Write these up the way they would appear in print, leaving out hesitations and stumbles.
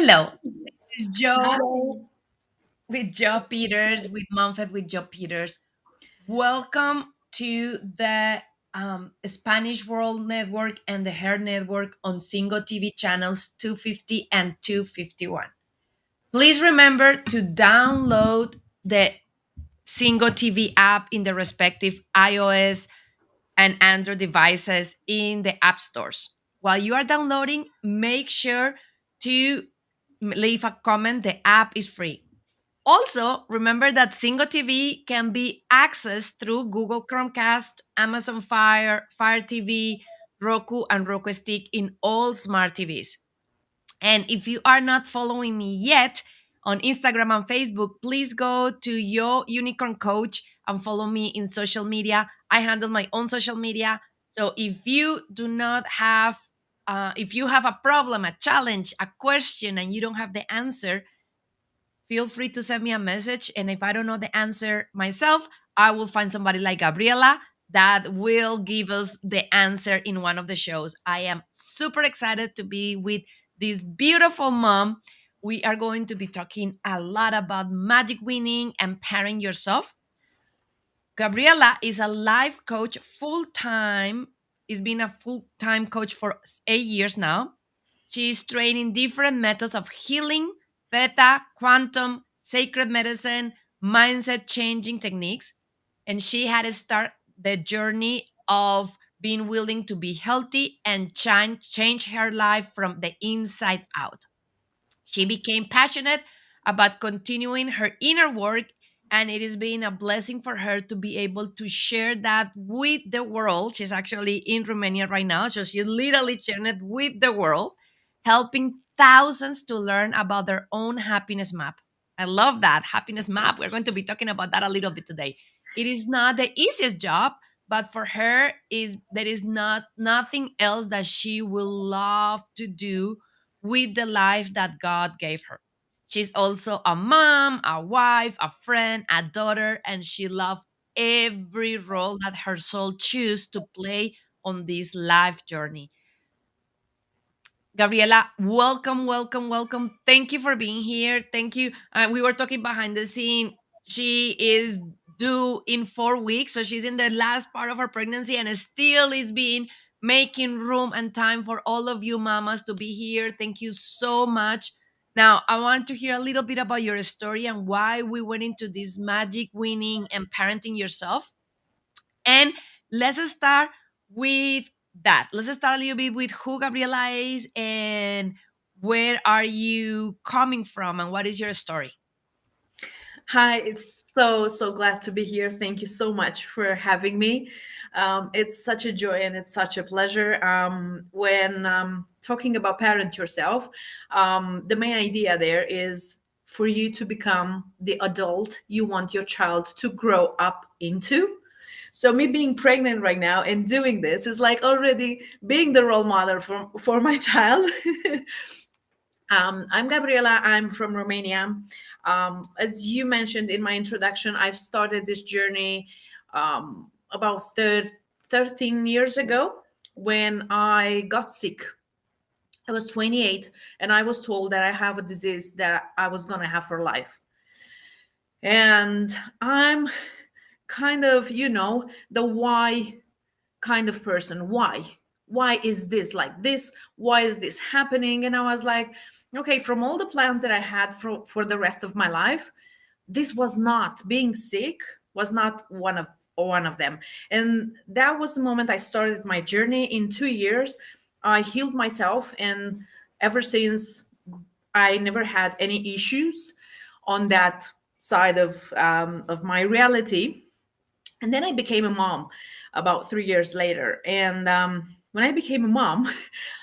Hello, this is Joe Hi. with Joe Peters, with MomFit with Joe Peters. Welcome to the Spanish World Network and the Hair Network on Single TV channels 250 and 251. Please remember to download the Single TV app in the respective iOS and Android devices in the app stores. While you are downloading, make sure to leave a comment. The app is free. Also, remember that Single TV can be accessed through Google Chromecast, Amazon Fire TV, Roku, and Roku Stick in all smart TVs. And if you are not following me yet on Instagram and Facebook, please go to Your Unicorn Coach and follow me in social media. I handle my own social media. So if you do not have, if you have a problem, a challenge, a question, and you don't have the answer, feel free to send me a message. And if I don't know the answer myself, I will find somebody like Gabriela that will give us the answer in one of the shows. I am super excited to be with this beautiful mom. We are going to be talking a lot about magic winning and pairing yourself. Gabriela is a life coach full time, is been a full time coach for 8 years now. She's training different methods of healing, theta, quantum, sacred medicine, mindset changing techniques. And she had to start the journey of being willing to be healthy and change her life from the inside out. She became passionate about continuing her inner work, and it has been a blessing for her to be able to share that with the world. She's actually in Romania right now, so she's literally sharing it with the world, helping thousands to learn about their own happiness map. I love that happiness map. We're going to be talking about that a little bit today. It is not the easiest job, but for her is there is not nothing else that she will love to do with the life that God gave her. She's also a mom, a wife, a friend, a daughter, and she loves every role that her soul chooses to play on this life journey. Gabriela, welcome, welcome, welcome. Thank you for being here. Thank you. We were talking behind the scene. She is due in 4 weeks, so she's in the last part of her pregnancy and still is being making room and time for all of you mamas to be here. Thank you so much. Now, I want to hear a little bit about your story and why we went into this magic winning and parenting yourself. And let's start with that. Let's start a little bit with who Gabriela is and where are you coming from and what is your story? Hi, it's so glad to be here. Thank you so much for having me. It's such a joy and it's such a pleasure. When talking about parent yourself, the main idea there is for you to become the adult you want your child to grow up into. So me being pregnant right now and doing this is like already being the role model for my child. I'm Gabriela. I'm from Romania. As you mentioned in my introduction, I've started this journey about 13 years ago when I got sick. I was 28 and I was told that I have a disease that I was going to have for life. And I'm kind of, the why kind of person. Why is this like this? Why is this happening? And I was like, okay, from all the plans that I had for the rest of my life, this was not being sick was not one of them. And that was the moment I started my journey. In 2 years I healed myself, and ever since I never had any issues on that side of my reality. And then I became a mom about 3 years later. And when I became a mom,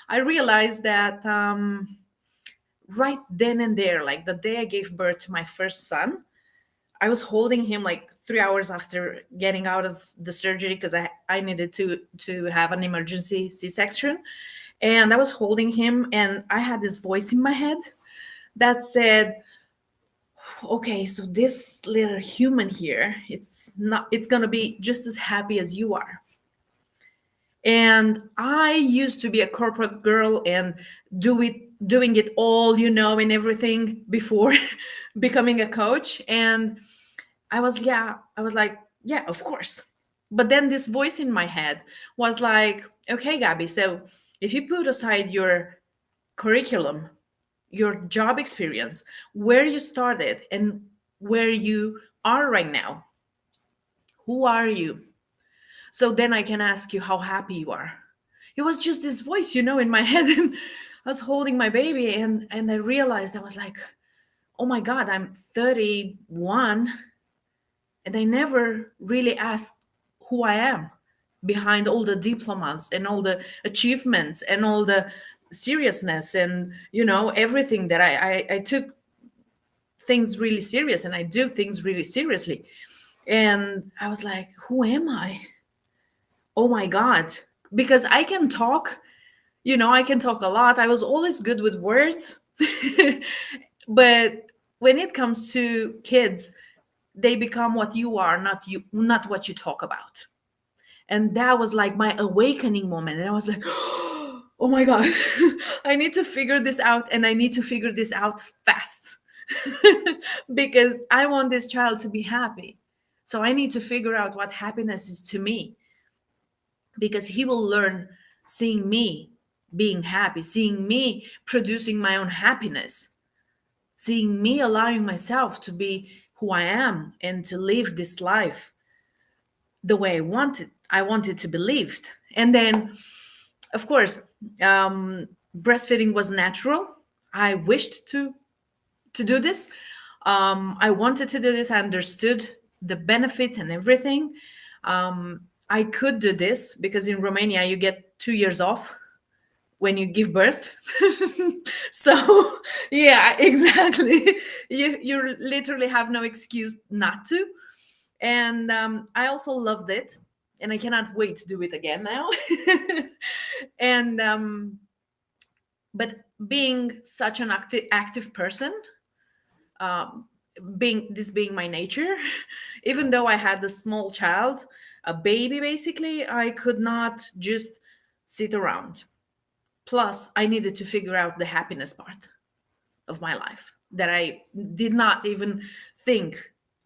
I realized that right then and there, like the day I gave birth to my first son, I was holding him like 3 hours after getting out of the surgery because I needed to have an emergency C-section. And I was holding him, and I had this voice in my head that said, okay, so this little human here, it's gonna be just as happy as you are. And I used to be a corporate girl and do it doing it all, and everything before becoming a coach. And I was like, yeah, of course. But then this voice in my head was like, okay, Gabby, so if you put aside your curriculum, your job experience, where you started and where you are right now, who are you? So then I can ask you how happy you are. It was just this voice, in my head. And I was holding my baby, and I realized, I was like, oh my God, I'm 31, and I never really asked who I am behind all the diplomas and all the achievements and all the seriousness, and everything that I took things really serious, and I do things really seriously. And I was like, who am I? Oh my God. Because I can talk, I can talk a lot. I was always good with words. But when it comes to kids, they become what you are, not what you talk about. And that was like my awakening moment. And I was like, oh my God, I need to figure this out, and I need to figure this out fast. Because I want this child to be happy. So I need to figure out what happiness is to me, because he will learn seeing me being happy, seeing me producing my own happiness, seeing me allowing myself to be who I am and to live this life the way I wanted to be lived. And then, of course, breastfeeding was natural. I wished to do this. I wanted to do this. I understood the benefits and everything. I could do this because in Romania you get 2 years off when you give birth. So yeah, exactly. You literally have no excuse not to. And I also loved it, and I cannot wait to do it again now. And but being such an active person, um, being my nature, even though I had a small child, a baby basically, I could not just sit around. Plus, I needed to figure out the happiness part of my life that I did not even think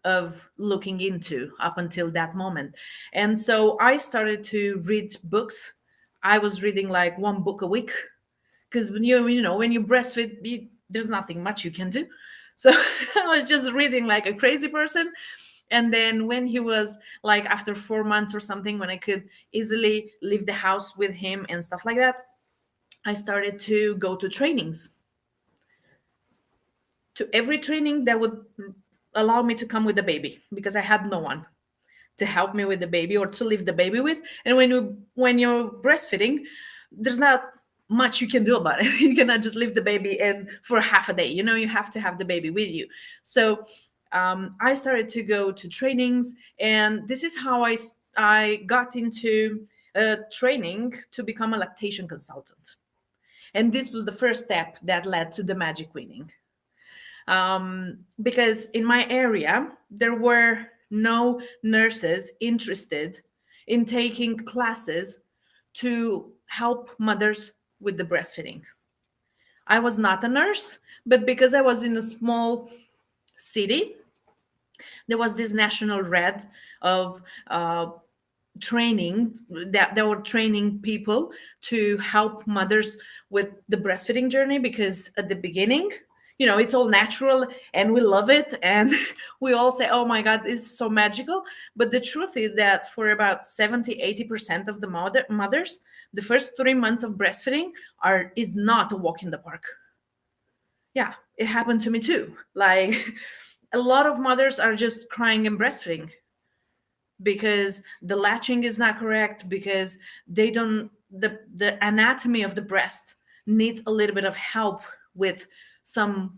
of looking into up until that moment. And so I started to read books. I was reading like one book a week, because when you breastfeed, there's nothing much you can do. So I was just reading like a crazy person. And then when he was like after 4 months or something, when I could easily leave the house with him and stuff like that, I started to go to trainings, to every training that would allow me to come with the baby, because I had no one to help me with the baby or to leave the baby with. And when you're breastfeeding, there's not much you can do about it. You cannot just leave the baby and for half a day. You have to have the baby with you. So I started to go to trainings, and this is how I got into training to become a lactation consultant. And this was the first step that led to the magic weaning. Because in my area, there were no nurses interested in taking classes to help mothers with the breastfeeding. I was not a nurse, but because I was in a small city, there was this national red of training that they were training people to help mothers with the breastfeeding journey, because at the beginning, it's all natural and we love it, and we all say, oh my God, it's so magical. But the truth is that for about 70-80% of the mothers, the first 3 months of breastfeeding is not a walk in the park. Yeah, it happened to me too. Like a lot of mothers are just crying and breastfeeding because the latching is not correct, because they don't the anatomy of the breast needs a little bit of help with some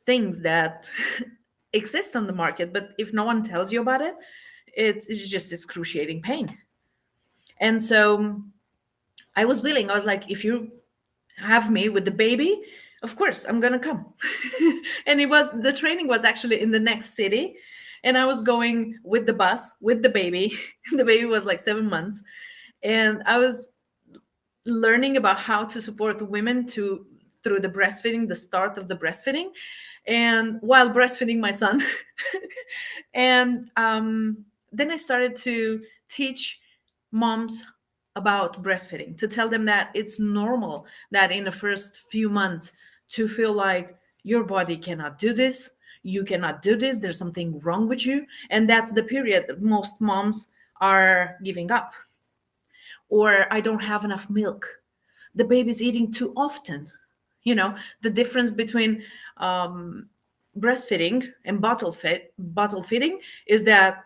things that exist on the market, but if no one tells you about it, it's just excruciating pain. And so I was willing. I was like, if you have me with the baby, of course I'm gonna come. And the training was actually in the next city, and I was going with the bus with the baby. The baby was like 7 months, and I was learning about how to support women through the breastfeeding, the start of the breastfeeding, and while breastfeeding my son. And then I started to teach moms about breastfeeding, to tell them that it's normal that in the first few months to feel like your body cannot do this, you cannot do this, there's something wrong with you. And that's the period that most moms are giving up. Or I don't have enough milk, the baby's eating too often. The difference between um, breastfeeding and bottle feeding is that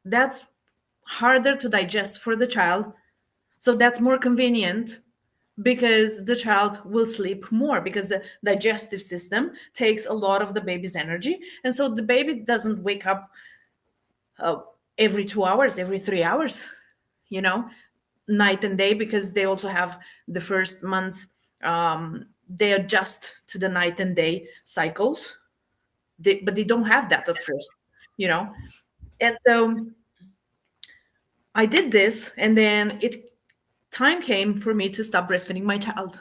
that's harder to digest for the child, so that's more convenient because the child will sleep more, because the digestive system takes a lot of the baby's energy, and so the baby doesn't wake up uh, every 2 hours, every 3 hours, you know night and day, because they also have the first months, they adjust to the night and day cycles, but they don't have that at first, you know and so I did this, and then it time came for me to stop breastfeeding my child.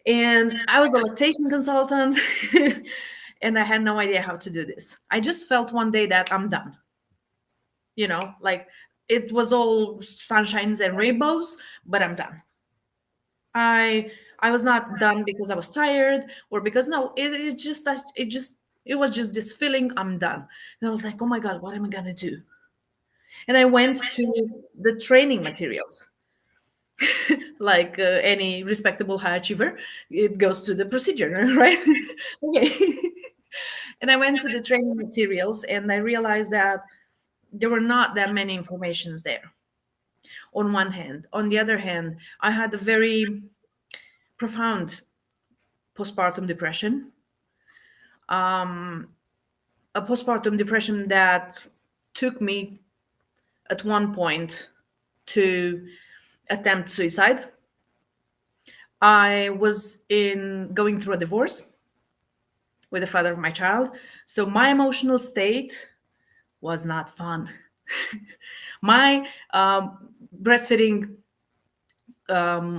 And I was a lactation consultant, and I had no idea how to do this. I just felt one day that I'm done. Like, it was all sunshines and rainbows, but I'm done. I was not done because I was tired, or because, no, it just that it was just this feeling, I'm done. And I was like, oh my God, what am I gonna do? And I went to the training materials. Like any respectable high achiever, it goes to the procedure, right? Okay. And I went to the training materials, and I realized that there were not that many informations there, on one hand. On the other hand, I had a very profound postpartum depression, a postpartum depression that took me at one point to attempt suicide. I was in going through a divorce with the father of my child, so my emotional state was not fun. My breastfeeding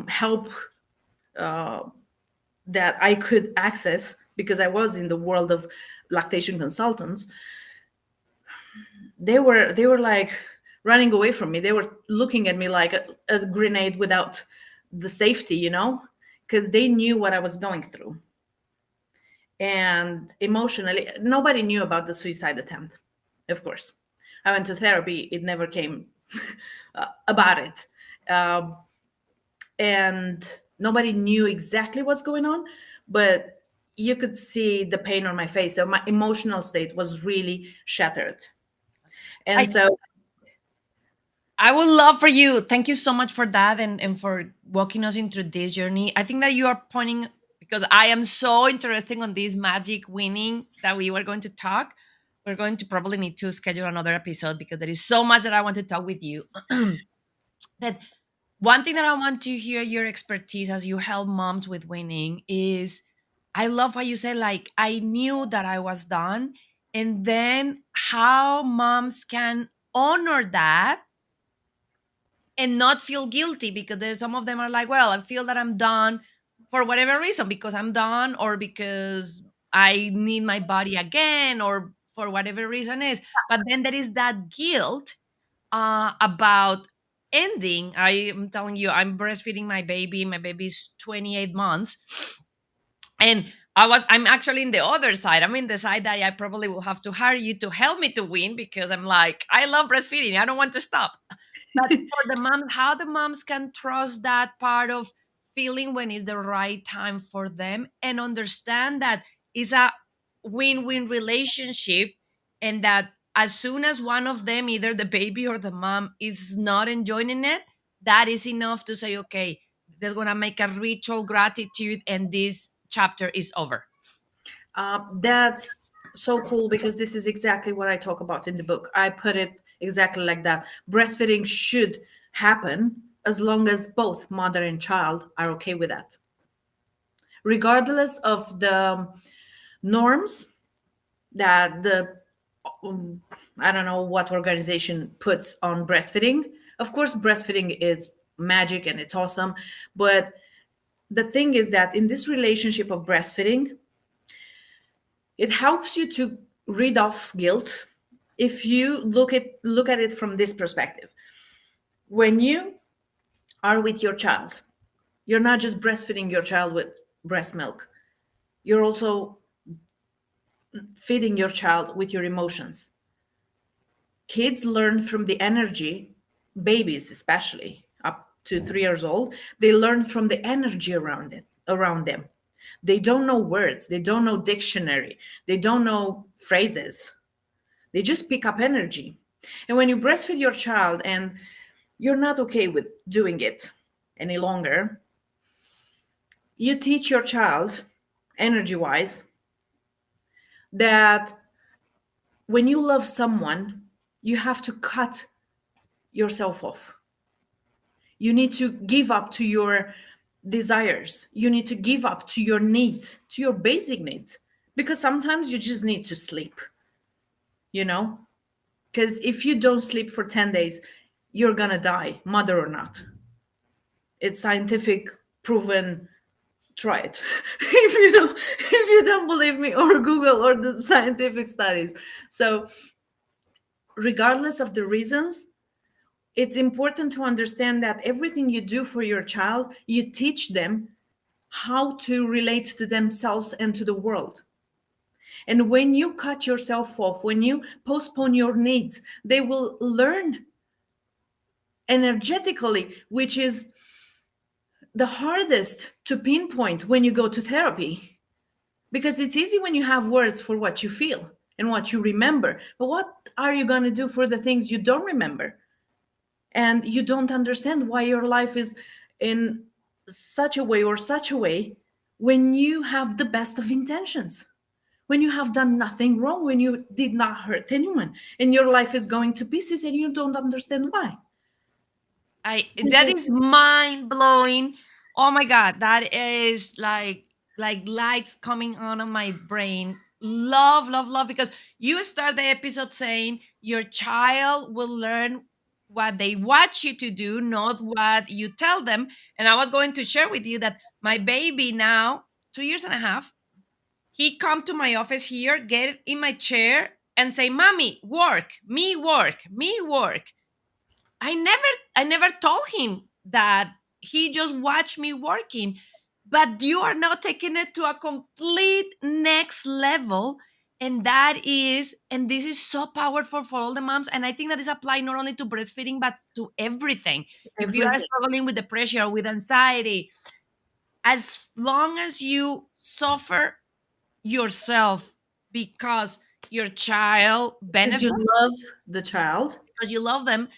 help that I could access, because I was in the world of lactation consultants, they were like running away from me. They were looking at me like a grenade without the safety, because they knew what I was going through. And emotionally, nobody knew about the suicide attempt, of course. I went to therapy, it never came about it. Um, and nobody knew exactly what's going on, but you could see the pain on my face. So my emotional state was really shattered. I And so, I would love for you. Thank you so much for that, and for walking us into this journey. I think that you are pointing, because I am so interested on this magic winning that we were going to talk. We're going to probably need to schedule another episode, because there is so much that I want to talk with you. That one thing that I want to hear your expertise as you help moms with winning is, I love how you say, like, I knew that I was done, and then how moms can honor that and not feel guilty, because there's some of them are like, well, I feel that I'm done for whatever reason, because I'm done, or because I need my body again, or for whatever reason is. But then there is that guilt about ending. I am telling you, I'm breastfeeding my baby. My baby's 28 months, and I'm actually in the other side. I'm in the side that I probably will have to hire you to help me to win, because I'm like, I love breastfeeding, I don't want to stop. But for the moms, how the moms can trust that part of feeling when it's the right time for them, and understand that it's a win-win relationship, and that as soon as one of them, either the baby or the mom, is not enjoying it, that is enough to say, okay, they're gonna make a ritual gratitude, and this chapter is over. that's so cool, because this is exactly what I talk about in the book. I put it exactly like that. Breastfeeding should happen as long as both mother and child are okay with that, regardless of the norms that the I don't know what organization puts on breastfeeding. Of course, breastfeeding is magic and it's awesome, but the thing is that in this relationship of breastfeeding, it helps you to rid off guilt if you look at it from this perspective. When you are with your child, you're not just breastfeeding your child with breast milk, you're also feeding your child with your emotions. Kids learn from the energy, babies especially up to 3 years old, they learn from the energy around them. They don't know words, they don't know dictionary, they don't know phrases, they just pick up energy. And when you breastfeed your child and you're not okay with doing it any longer, you teach your child, energy wise, that when you love someone, you have to cut yourself off. You need to give up to your desires. You need to give up to your needs, to your basic needs, because sometimes you just need to sleep, you know? Because if you don't sleep for 10 days, you're gonna die, mother or not. It's scientific proven. Try it. If you don't believe me, or Google or the scientific studies. So regardless of the reasons, it's important to understand that everything you do for your child, you teach them how to relate to themselves and to the world. And when you cut yourself off, when you postpone your needs, they will learn energetically, which is the hardest to pinpoint when you go to therapy. Because it's easy when you have words for what you feel and what you remember. But what are you going to do for the things you don't remember? And you don't understand why your life is in such a way or such a way when you have the best of intentions, when you have done nothing wrong, when you did not hurt anyone, and your life is going to pieces and you don't understand why. I This that is is mind blowing. Oh my god, that is like lights coming on my brain. Love, love, love, because you start the episode saying your child will learn what they watch you to do, not what you tell them. And I was going to share with you that my baby now, 2 years and a half, he come to my office here, get in my chair and say, "Mommy, work, me work, me work." I never I never told him that. He just watched me working. But you are now taking it to a complete next level. And this is so powerful for all the moms. And I think that is applied not only to breastfeeding, but to everything. If you are everything. struggling with depression or with anxiety, as long as you suffer yourself because your child Because benefits, you love the child. because you love them,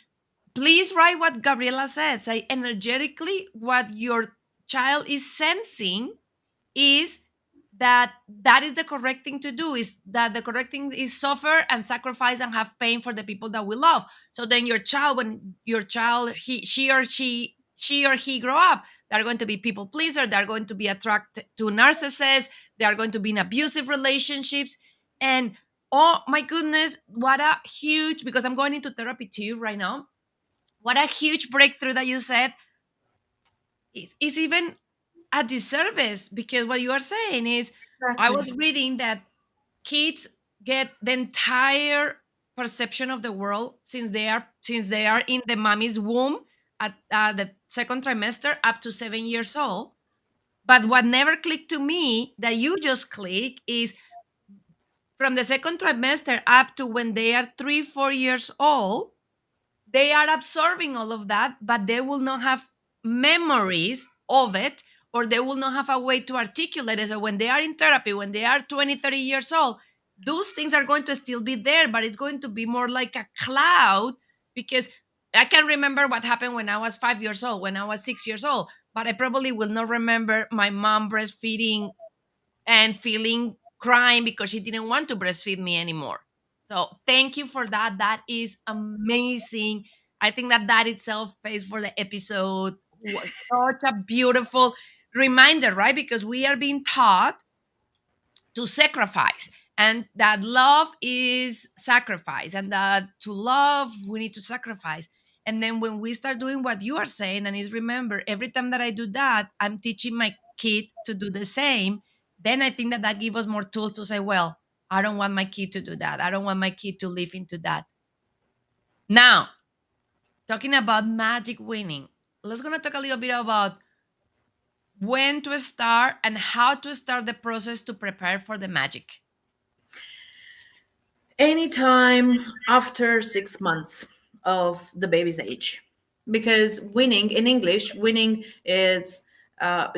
please write what Gabriela said. Say energetically what your child is sensing is that is the correct thing to do, is that the correct thing is suffer and sacrifice and have pain for the people that we love. So then your child, when your child, she or he grow up, they're going to be people pleaser, they're going to be attracted to narcissists, they are going to be in abusive relationships. And oh my goodness, what a huge, because I'm going into therapy too right now, what a huge breakthrough that you said is even a disservice, because what you are saying is, I Exactly. was reading that kids get the entire perception of the world since they are in the mommy's womb at the second trimester up to 7 years old. But what never clicked to me that you just click is from the second trimester up to when they are 3 4 years old, they are absorbing all of that, but they will not have memories of it, or they will not have a way to articulate it. So when they are in therapy, when they are 20, 30 years old, those things are going to still be there, but it's going to be more like a cloud, because I can remember what happened when I was 5 years old, when I was 6 years old, but I probably will not remember my mom breastfeeding and feeling crying because she didn't want to breastfeed me anymore. So thank you for that. That is amazing. I think that itself pays for the episode. Was such a beautiful reminder, right? Because we are being taught to sacrifice, and that love is sacrifice, and that to love we need to sacrifice. And then when we start doing what you are saying, and is remember, every time that I do that, I'm teaching my kid to do the same. Then I think that that gives us more tools to say, well, I don't want my kid to do that. I don't want my kid to live into that. Now, talking about magic winning, let's gonna talk a little bit about when to start and how to start the process to prepare for the magic. Anytime after 6 months of the baby's age. Because winning in English, winning is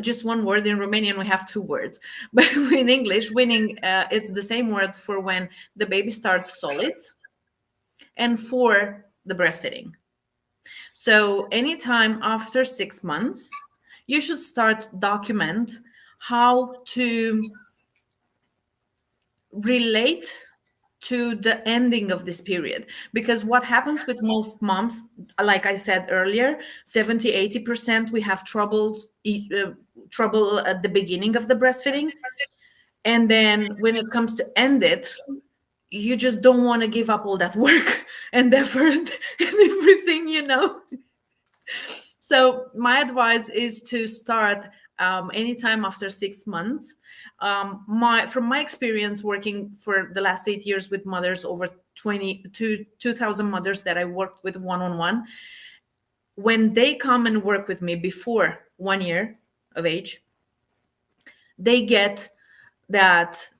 just one word. In Romanian, we have two words. But in English, winning, it's the same word for when the baby starts solids and for the breastfeeding. So anytime after 6 months, you should start document how to relate to the ending of this period, because what happens with most moms, like I said earlier, 70-80% we have trouble at the beginning of the breastfeeding, and then when it comes to end it, you just don't want to give up all that work and effort and everything, So my advice is to start anytime after 6 months. My From my experience working for the last 8 years with mothers, over 2,000 mothers that I worked with one on one, when they come and work with me before 1 year of age, they get that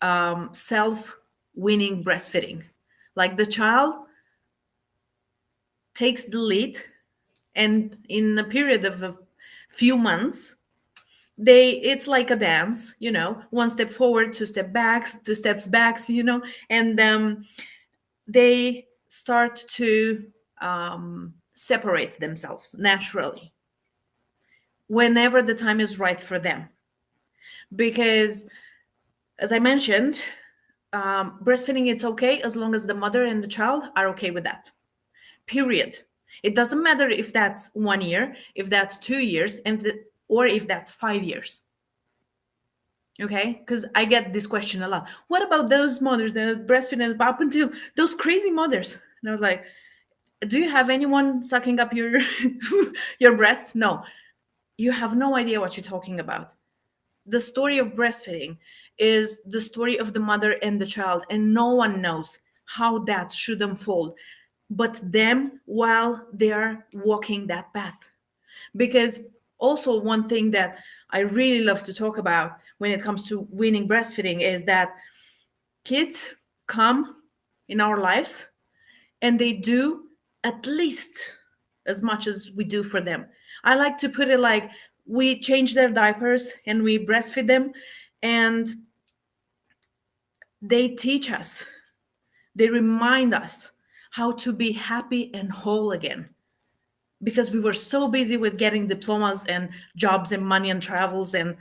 self winning breastfeeding. Like the child takes the lead, and in a period of a few months, it's like a dance, one step forward, two step backs, two steps backs, and they start to separate themselves naturally whenever the time is right for them. Because as I mentioned, breastfeeding, it's okay as long as the mother and the child are okay with that, period. It doesn't matter if that's 1 year, if that's 2 years, or if that's 5 years. Okay, because I get this question a lot. What about those mothers that breastfeed up until those crazy mothers? And I was like, do you have anyone sucking up your your breast? No, you have no idea what you're talking about. The story of breastfeeding is the story of the mother and the child, and no one knows how that should unfold but them while they are walking that path. Because also, one thing that I really love to talk about when it comes to weaning breastfeeding is that kids come in our lives and they do at least as much as we do for them. I like to put it like we change their diapers and we breastfeed them, and they teach us, they remind us how to be happy and whole again, because we were so busy with getting diplomas and jobs and money and travels and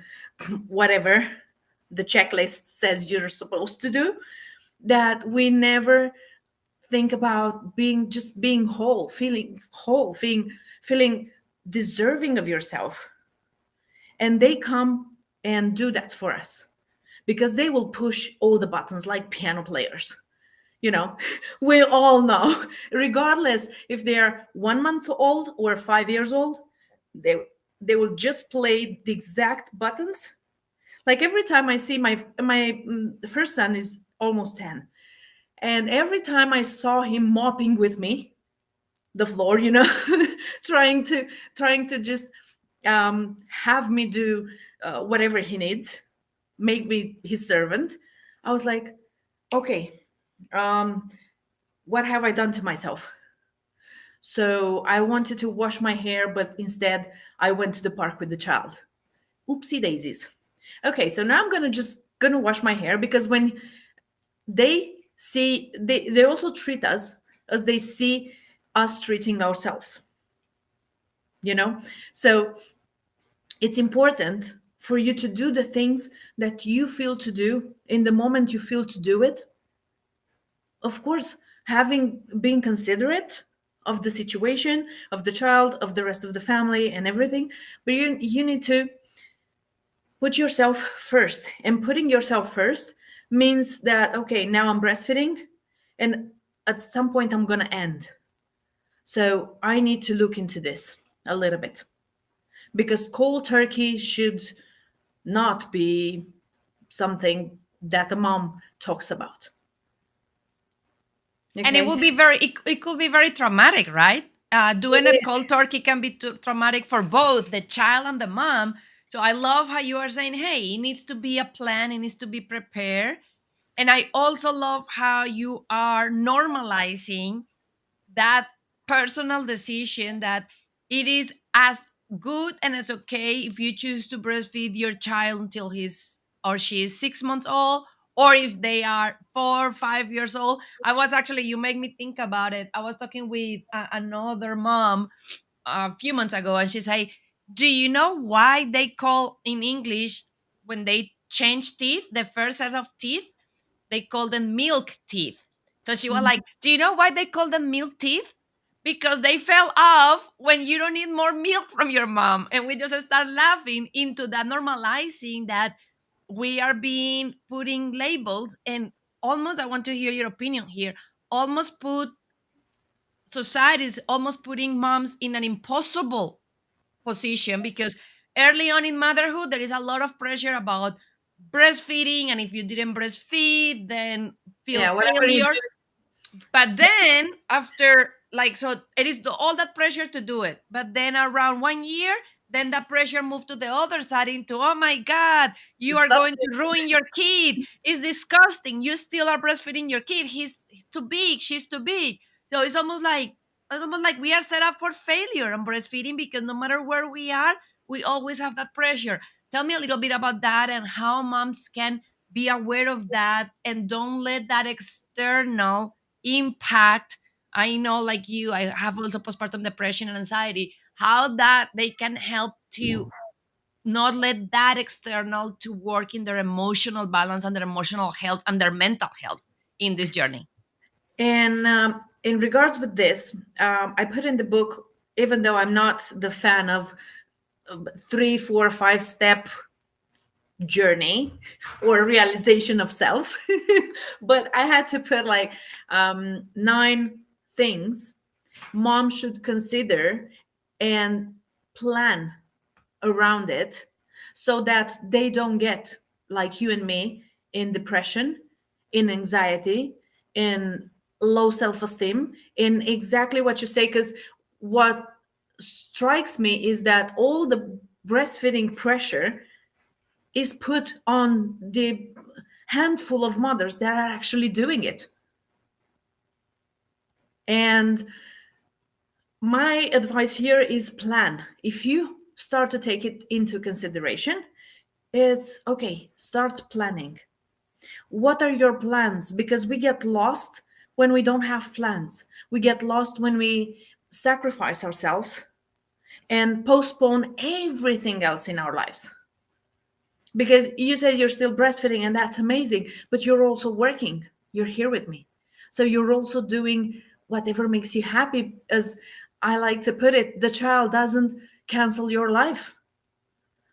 whatever the checklist says you're supposed to do, that we never think about being whole, feeling deserving of yourself. And they come and do that for us because they will push all the buttons like piano players. you know we all know, regardless if they're 1 month old or 5 years old, they they will just play the exact buttons. Like every time I see the first son is almost 10, and every time I saw him mopping with me the floor, trying to just have me do whatever he needs, make me his servant, I was like, okay, um, what have I done to myself? So I wanted to wash my hair, but instead I went to the park with the child. Oopsie daisies. Okay, so now I'm gonna wash my hair, because when they see, they also treat us as they see us treating ourselves. You know? So it's important for you to do the things that you feel to do in the moment you feel to do it. Of course, having being considerate of the situation, of the child, of the rest of the family and everything, but you need to put yourself first. And putting yourself first means that, okay, now I'm breastfeeding, and at some point I'm going to end. So I need to look into this a little bit, because cold turkey should not be something that a mom talks about. And it Okay. would be it could be very traumatic, right? Doing It it is. cold turkey can be traumatic for both the child and the mom. So I love how you are saying, hey, it needs to be a plan, it needs to be prepared. And I also love how you are normalizing that personal decision, that it is as good and as okay if you choose to breastfeed your child until he's or she is 6 months old, or if they are 4 or 5 years old. I was actually, you make me think about it. I was talking with another mom a few months ago, and she said, do you know why they call in English, when they change teeth, the first set of teeth, they call them milk teeth? So she was like, do you know why they call them milk teeth? Because they fell off when you don't need more milk from your mom. And we just start laughing into that, normalizing that we are being putting labels, and almost, I want to hear your opinion here, almost put society is almost putting moms in an impossible position, because early on in motherhood there is a lot of pressure about breastfeeding, and if you didn't breastfeed, then feel Yeah, whatever you failure. do. But then after, like, so it is all that pressure to do it, but then around 1 year, then that pressure moved to the other side into, oh my god, you are Stop going it. to ruin your kid, it's disgusting, you still are breastfeeding your kid, he's too big, she's too big. So it's almost like we are set up for failure on breastfeeding, because no matter where we are, we always have that pressure. Tell me a little bit about that, and how moms can be aware of that and don't let that external impact. I know, like you, I have also postpartum depression and anxiety, how that they can help to not let that external to work in their emotional balance and their emotional health and their mental health in this journey. And in regards with this, I put in the book, even though I'm not the fan of 3, 4, 5 step journey or realization of self, but I had to put like 9 things mom should consider and plan around it, so that they don't get like you and me in depression, in anxiety, in low self-esteem, in exactly what you say. Because what strikes me is that all the breastfeeding pressure is put on the handful of mothers that are actually doing it. And my advice here is plan. If you start to take it into consideration, it's okay, start planning. What are your plans? Because we get lost when we don't have plans. We get lost when we sacrifice ourselves and postpone everything else in our lives. Because you said you're still breastfeeding, and that's amazing, but you're also working. You're here with me. So you're also doing whatever makes you happy. As I like to put it, the child doesn't cancel your life,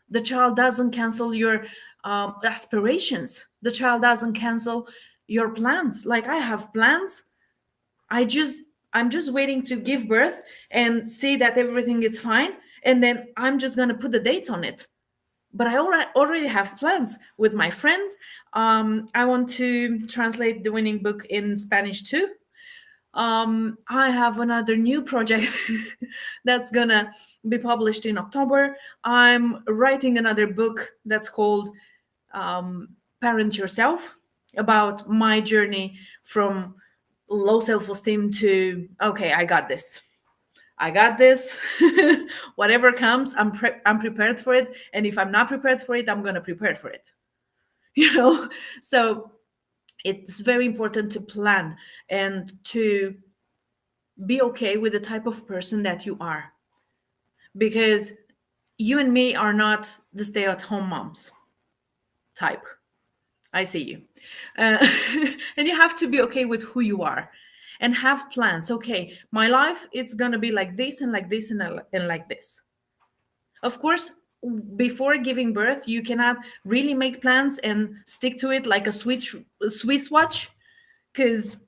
the child doesn't cancel your aspirations, the child doesn't cancel your plans. Like I have plans. I'm just waiting to give birth and see that everything is fine, and then I'm just going to put the dates on it. But I already have plans with my friends. I want to translate the Winning book in Spanish too. I have another new project that's gonna be published in October. I'm writing another book that's called Parent Yourself, about my journey from low self esteem to, okay, I got this. I got this. Whatever comes, I'm prepared for it. And if I'm not prepared for it, I'm gonna prepare for it. You know. So it's very important to plan and to be okay with the type of person that you are, because you and me are not the stay-at-home moms type. I see you. uh, and you have to be okay with who you are and have plans. Okay, my life, it's gonna be like this and like this and like this. Of course, before giving birth, you cannot really make plans and stick to it like a Swiss watch, because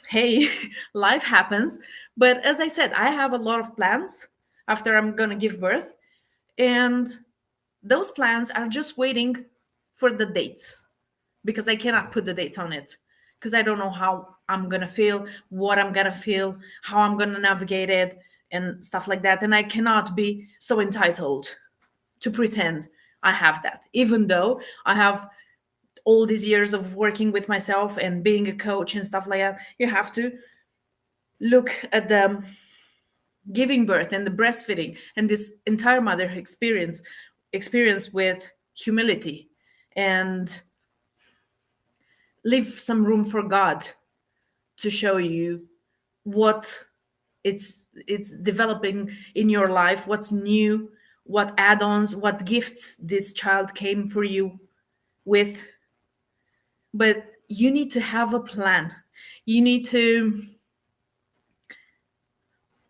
hey, life happens. But as I said, I have a lot of plans after I'm going to give birth. And those plans are just waiting for the dates, because I cannot put the dates on it, because I don't know how I'm going to feel, what I'm going to feel, how I'm going to navigate it, and stuff like that. And I cannot be so entitled to pretend I have that, even though I have all these years of working with myself and being a coach and stuff like that. You have to look at the giving birth and the breastfeeding and this entire mother experience with humility, and leave some room for God to show you what it's developing in your life, what's new, what add-ons, what gifts this child came for you with. But you need to have a plan. You need to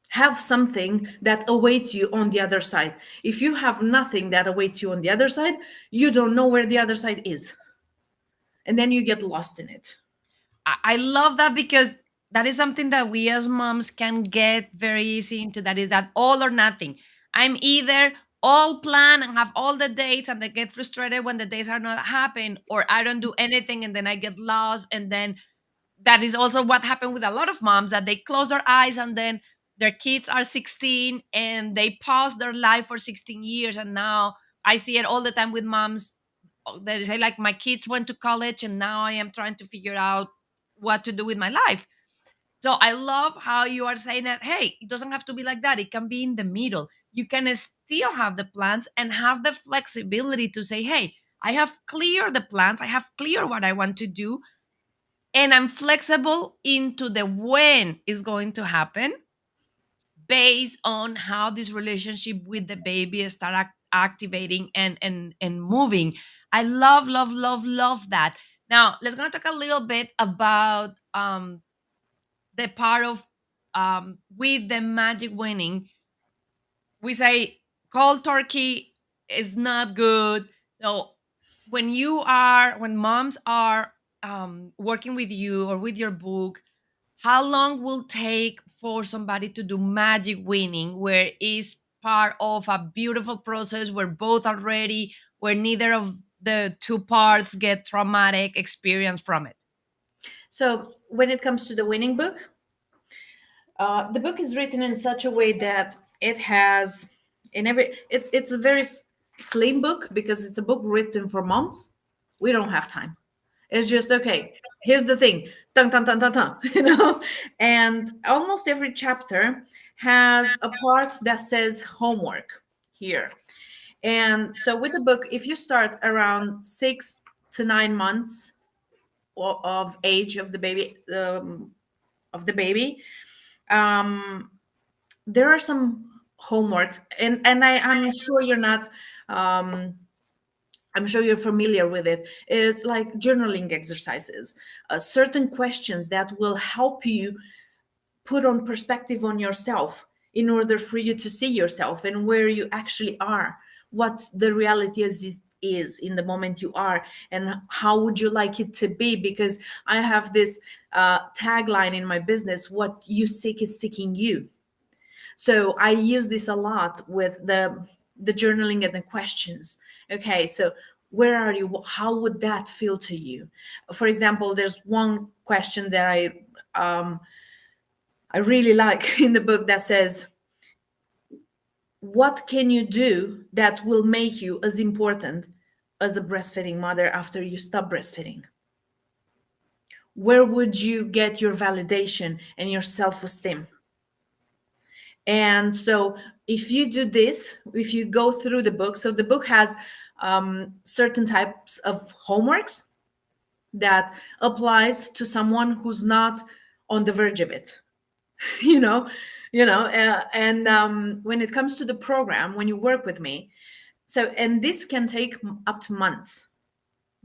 have something that awaits you on the other side. If you have nothing that awaits you on the other side, you don't know where the other side is. And then you get lost in it. I love that because that is something that we as moms can get very easy into. That is that all or nothing. I'm either all plan and have all the dates and I get frustrated when the days are not happening, or I don't do anything and then I get lost. And then that is also what happened with a lot of moms, that they close their eyes and then their kids are 16 and they pause their life for 16 years. And now I see it all the time with moms. They say like, my kids went to college and now I am trying to figure out what to do with my life. So I love how you are saying that, hey, it doesn't have to be like that. It can be in the middle. You can still have the plans and have the flexibility to say, hey, I have clear the plans, I have clear what I want to do, and I'm flexible into the when is going to happen based on how this relationship with the baby start activating and moving. I love that. Now let's gonna talk a little bit about the part of with the magic winning. We say cold turkey is not good. So when moms are working with you or with your book, how long will take for somebody to do magic winning, where is part of a beautiful process where both are ready, where neither of the two parts get traumatic experience from it? So when it comes to the winning book, the book is written in such a way that it has it's a very slim book, because it's a book written for moms. We don't have time. It's just, okay, here's the thing, dun, dun, dun, dun, dun, and almost every chapter has a part that says homework here. And so with the book, if you start around 6 to 9 months of age of the baby, um, there are some homeworks, and I'm sure you're not, um, I'm sure you're familiar with it. It's like journaling exercises, certain questions that will help you put on perspective on yourself, in order for you to see yourself and where you actually are, what the reality is in the moment you are, and how would you like it to be. Because I have this tagline in my business: what you seek is seeking you. So I use this a lot with the journaling and the questions. Okay, so where are you? How would that feel to you? For example, there's one question that I really like in the book that says, what can you do that will make you as important as a breastfeeding mother after you stop breastfeeding? Where would you get your validation and your self-esteem? And so if you do this, if you go through the book, so the book has certain types of homeworks that applies to someone who's not on the verge of it. you know and when it comes to the program, when you work with me, so, and this can take up to months,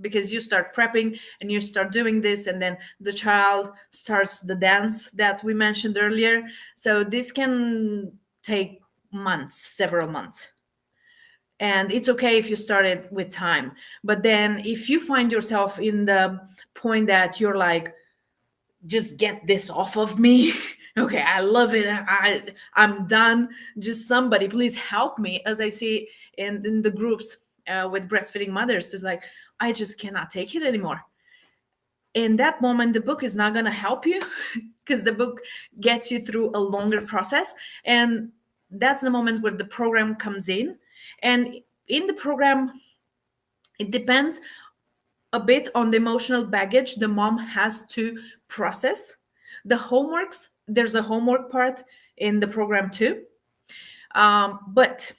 because you start prepping and you start doing this, and then the child starts the dance that we mentioned earlier. So this can take months, several months. And it's okay if you started with time, but then if you find yourself in the point that you're like, just get this off of me. Okay, I love it. I'm done. Just somebody please help me. As I see in the groups with breastfeeding mothers, is like, I just cannot take it anymore. In that moment, the book is not going to help you because the book gets you through a longer process. And that's the moment where the program comes in. And in the program, it depends a bit on the emotional baggage the mom has to process. The homeworks, there's a homework part in the program too. But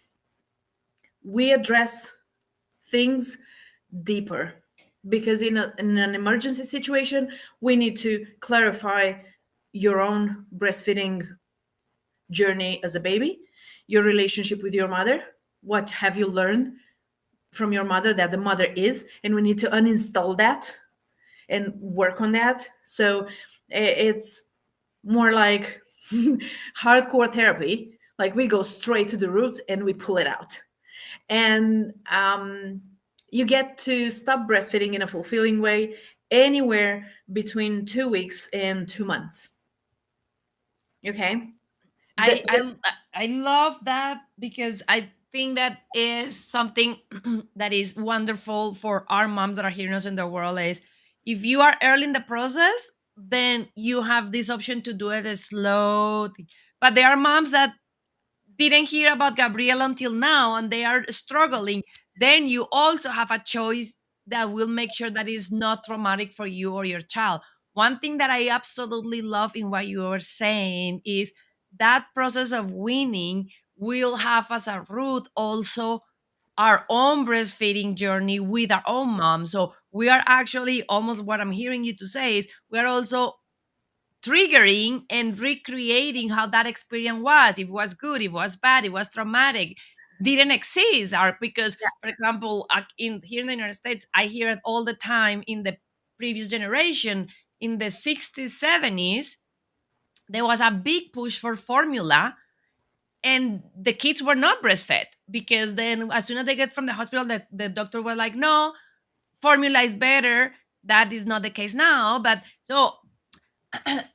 we address things deeper because in an emergency situation, we need to clarify your own breastfeeding journey as a baby, your relationship with your mother. What have you learned from your mother that the mother is? And we need to uninstall that and work on that. So it's more like hardcore therapy. Like we go straight to the roots and we pull it out. And you get to stop breastfeeding in a fulfilling way anywhere between 2 weeks and 2 months. Okay. I I I love that because I think that is something that is wonderful for our moms that are hearing us in the world is if you are early in the process, then you have this option to do it a slow thing. But there are moms that didn't hear about Gabriela until now and they are struggling, then you also have a choice that will make sure that is not traumatic for you or your child. One thing that I absolutely love in what you are saying is that process of weaning will have as a root also our own breastfeeding journey with our own mom. So we are actually almost what I'm hearing you to say is we are also triggering and recreating how that experience was. If it was good, if it was bad, it was traumatic, didn't exist. Or because, for example, in here in the United States, I hear it all the time in the previous generation, in the 60s, 70s, there was a big push for formula and the kids were not breastfed because then as soon as they get from the hospital, the doctor was like, no, formula is better. That is not the case now. But so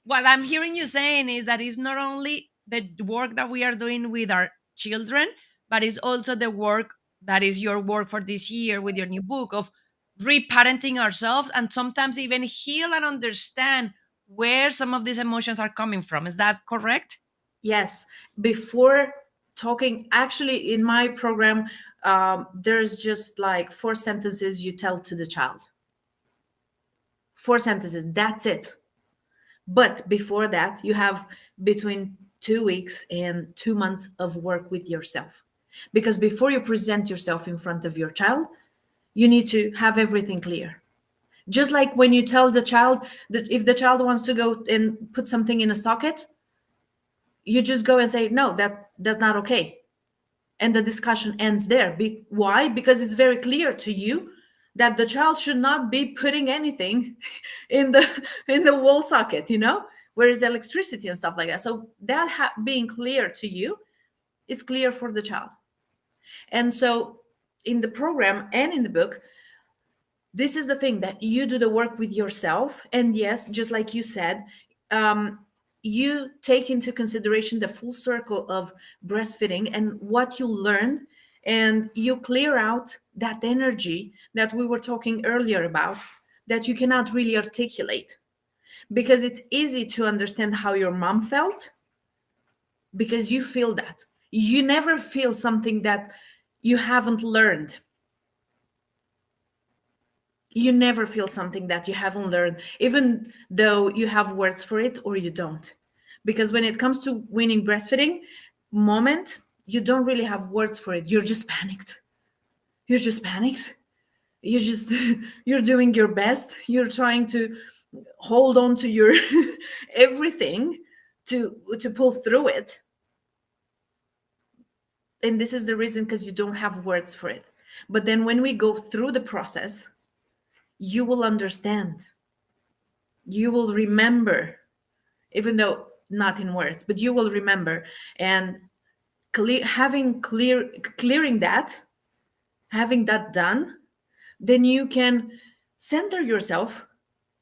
what I'm hearing you saying is that it's not only the work that we are doing with our children, but it's also the work that is your work for this year with your new book of reparenting ourselves and sometimes even heal and understand where some of these emotions are coming from. Is that correct? Yes, before talking, actually, in my program, there's just like 4 sentences you tell to the child. 4 sentences, that's it. But before that, you have between 2 weeks and 2 months of work with yourself. Because before you present yourself in front of your child, you need to have everything clear. Just like when you tell the child that if the child wants to go and put something in a socket, you just go and say, no, that's not okay. And the discussion ends there. Why? Because it's very clear to you that the child should not be putting anything in the in the wall socket, where is electricity and stuff like that. So that being clear to you, it's clear for the child. And so in the program and in the book, this is the thing that you do the work with yourself. And yes, just like you said, um, you take into consideration the full circle of breastfeeding and what you learned, and you clear out that energy that we were talking earlier about that you cannot really articulate, because it's easy to understand how your mom felt because you feel that. You never feel something that you haven't learned. You never feel something that you haven't learned, even though you have words for it or you don't. Because when it comes to weaning breastfeeding moment, you don't really have words for it. You're just panicked. You're just panicked. You just you're doing your best. You're trying to hold on to your everything to pull through it. And this is the reason, because you don't have words for it. But then when we go through the process, you will understand, you will remember, even though not in words, but you will remember. And clearing that, having that done, then you can center yourself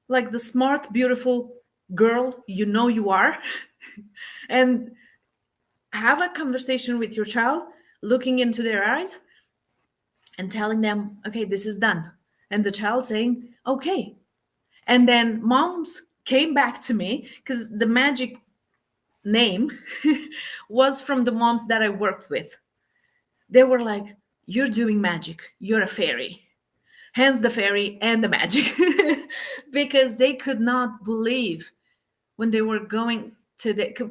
like the smart, beautiful girl, you know you are. And have a conversation with your child, looking into their eyes and telling them, okay, this is done. And the child saying, okay. And then moms came back to me because the magic name was from the moms that I worked with. They were like, you're doing magic, you're a fairy. Hence the fairy and the magic. Because they could not believe when they were going to the,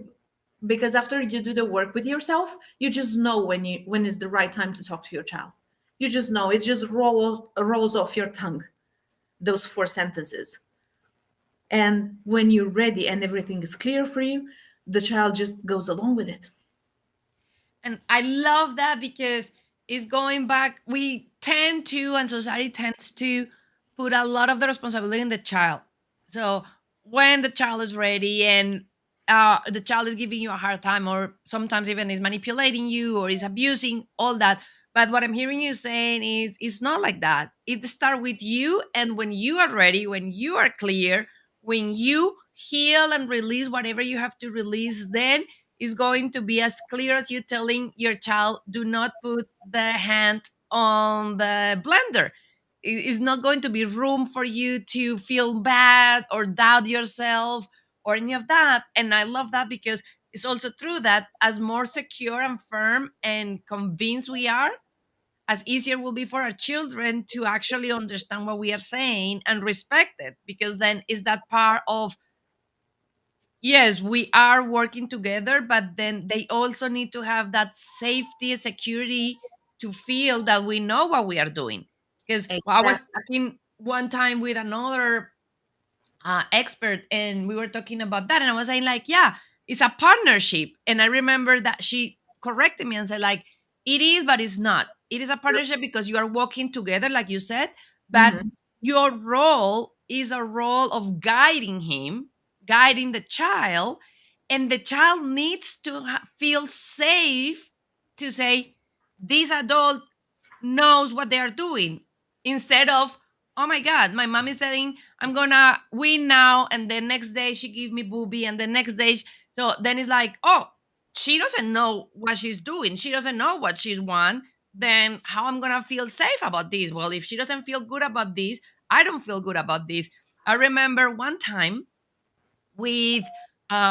because after you do the work with yourself, you just know when is the right time to talk to your child. You just know, it just rolls off your tongue, those four sentences. And when you're ready and everything is clear for you, the child just goes along with it. And I love that because it's going back. We tend to, and society tends to put a lot of the responsibility in the child. So when the child is ready and the child is giving you a hard time, or sometimes even is manipulating you or is abusing, all that. But what I'm hearing you saying is it's not like that. It starts with you. And when you are ready, when you are clear, when you heal and release whatever you have to release, then is going to be as clear as you telling your child, do not put the hand on the blender. It's not going to be room for you to feel bad or doubt yourself or any of that. And I love that because it's also true that as more secure and firm and convinced we are, as easier will be for our children to actually understand what we are saying and respect it, because then is that part of, yes, we are working together, but then they also need to have that safety, security to feel that we know what we are doing. Because I was Exactly. talking one time with another expert, and we were talking about that, and I was saying like, yeah, it's a partnership. And I remember that she corrected me and said like, it is, but it's not. It is a partnership because you are working together, like you said, but Mhm. your role is a role of guiding him, guiding the child, and the child needs to feel safe to say, this adult knows what they are doing, instead of, oh my god, my mom is saying I'm gonna win now, and the next day she give me booby, and the next day so then it's like, oh, she doesn't know what she's doing, she doesn't know what she's won. Then how I'm gonna feel safe about this? Well, if she doesn't feel good about this, I don't feel good about this. I remember one time with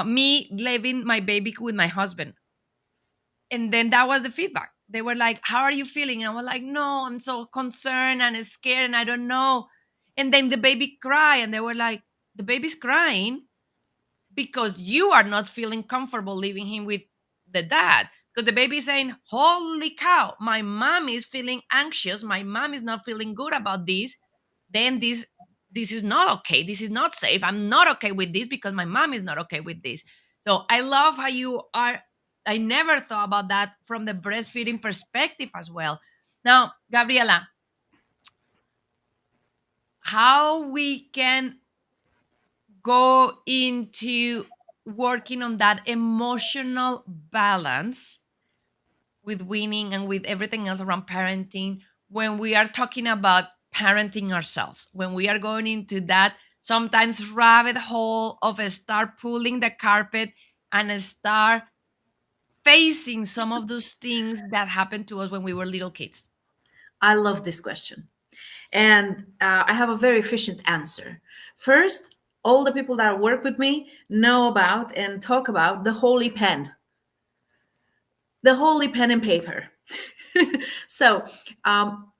me leaving my baby with my husband, and then that was the feedback. They were like, how are you feeling? And I was like, no, I'm so concerned and scared and I don't know. And then the baby cried, and they were like, the baby's crying because you are not feeling comfortable leaving him with the dad. Because the baby is saying, holy cow, my mom is feeling anxious, my mom is not feeling good about this. Then this is not okay, this is not safe, I'm not okay with this because my mom is not okay with this. So I love how you are. I never thought about that from the breastfeeding perspective as well. Now, Gabriela, how we can go into working on that emotional balance with weaning and with everything else around parenting, when we are talking about parenting ourselves, when we are going into that sometimes rabbit hole of a start pulling the carpet and a start facing some of those things that happened to us when we were little kids. I love this question. And I have a very efficient answer. First, all the people that work with me know about and talk about the holy pen and paper. So,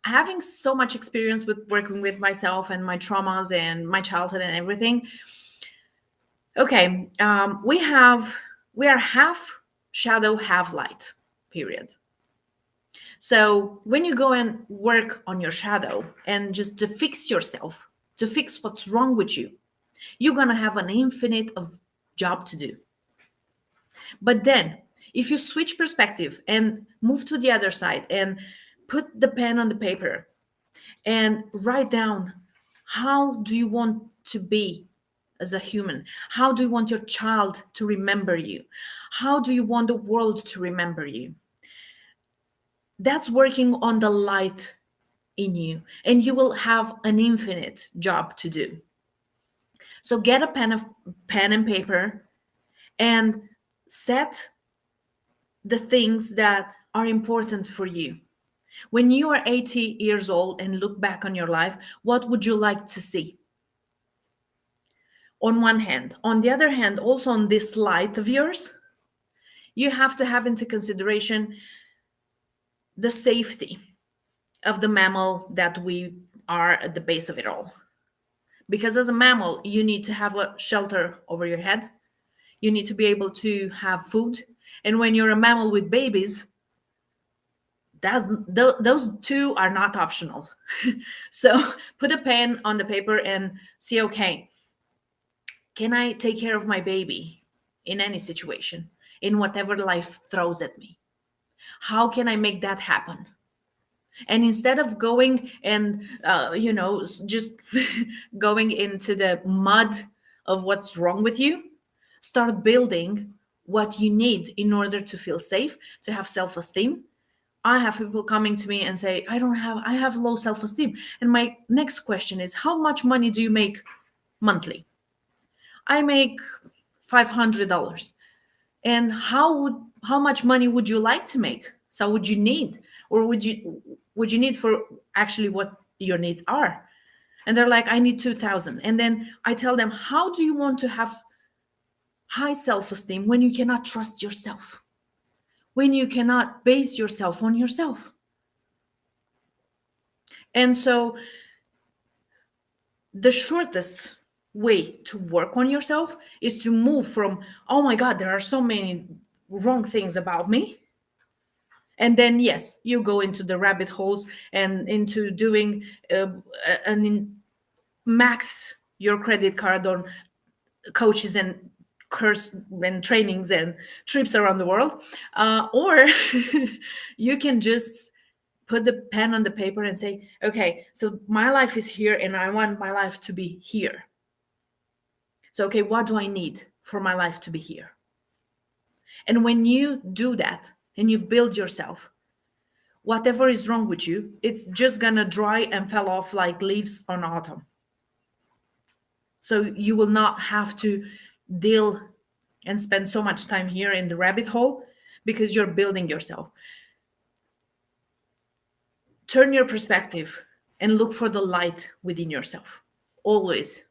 having so much experience with working with myself and my traumas and my childhood and everything, okay, we are half shadow, half light. Period. So when you go and work on your shadow and just to fix yourself, to fix what's wrong with you, you're gonna have an infinite of job to do. But then if you switch perspective and move to the other side and put the pen on the paper and write down, how do you want to be as a human? How do you want your child to remember you? How do you want the world to remember you? That's working on the light in you, and you will have an infinite job to do. So get a pen and paper and set the things that are important for you. When you are 80 years old and look back on your life, what would you like to see? On one hand. On the other hand, also on this slide of yours, you have to have into consideration the safety of the mammal that we are at the base of it all. Because as a mammal, you need to have a shelter over your head. You need to be able to have food. And when you're a mammal with babies, those two are not optional. So put a pen on the paper and see, okay, can I take care of my baby in any situation, in whatever life throws at me? How can I make that happen? And instead of going and just going into the mud of what's wrong with you, start building what you need in order to feel safe, to have self-esteem. I have people coming to me and say, I have low self-esteem. And my next question is, how much money do you make monthly? I make $500. And how much money would you like to make? So would you need, or would you need for actually what your needs are? And they're like, I need 2,000. And then I tell them, how do you want to have high self-esteem when you cannot trust yourself? When you cannot base yourself on yourself? And so the shortest way to work on yourself is to move from, oh my God, there are so many wrong things about me. And then, yes, you go into the rabbit holes and into doing an max your credit card on coaches and course and trainings and trips around the world. Or you can just put the pen on the paper and say, okay, so my life is here and I want my life to be here. So, okay, what do I need for my life to be here? And when you do that and you build yourself, whatever is wrong with you, it's just gonna dry and fell off like leaves on autumn. So you will not have to deal and spend so much time here in the rabbit hole because you're building yourself. Turn your perspective and look for the light within yourself. Always.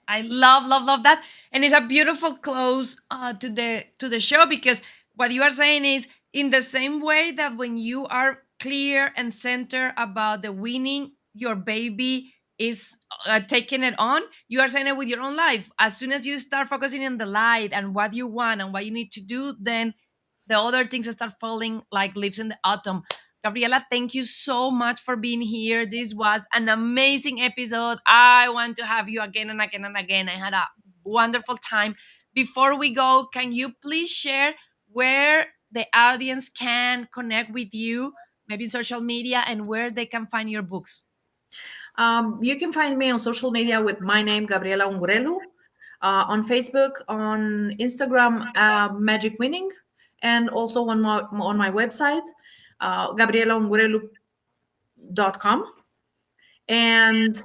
I love, love, love that, and it's a beautiful close to the show, because what you are saying is, in the same way that when you are clear and center about the winning, your baby is taking it on. You are saying it with your own life. As soon as you start focusing on the light and what you want and what you need to do, then the other things start falling like leaves in the autumn. Gabriela, thank you so much for being here. This was an amazing episode. I want to have you again and again and again. I had a wonderful time. Before we go, can you please share where the audience can connect with you, maybe social media, and where they can find your books? You can find me on social media with my name, Gabriela Ungurelu, on Facebook, on Instagram, Magic Winning, and also on my website, gabrielaungurelu.com. And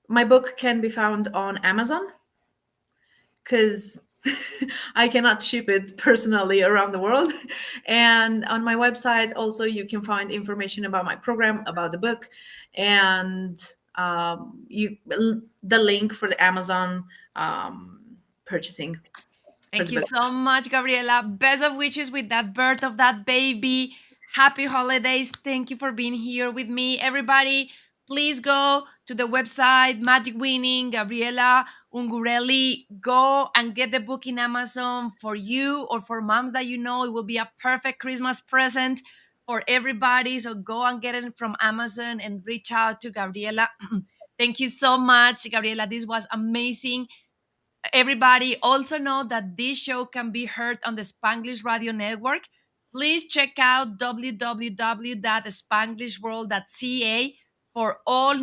my book can be found on Amazon because I cannot ship it personally around the world. And on my website, also, you can find information about my program, about the book, and the link for the Amazon purchasing for Thank the you book. so much, Gabriela. Best of wishes with that birth of that baby. Happy holidays. Thank you for being here with me. Everybody, please go to the website, Magic Winning, Gabriela Ungureli. Go and get the book in Amazon for you or for moms that you know. It will be a perfect Christmas present for everybody. So go and get it from Amazon and reach out to Gabriela. Thank you so much, Gabriela. This was amazing. Everybody also know that this show can be heard on the Spanglish Radio Network. Please check out www.spanglishworld.ca for all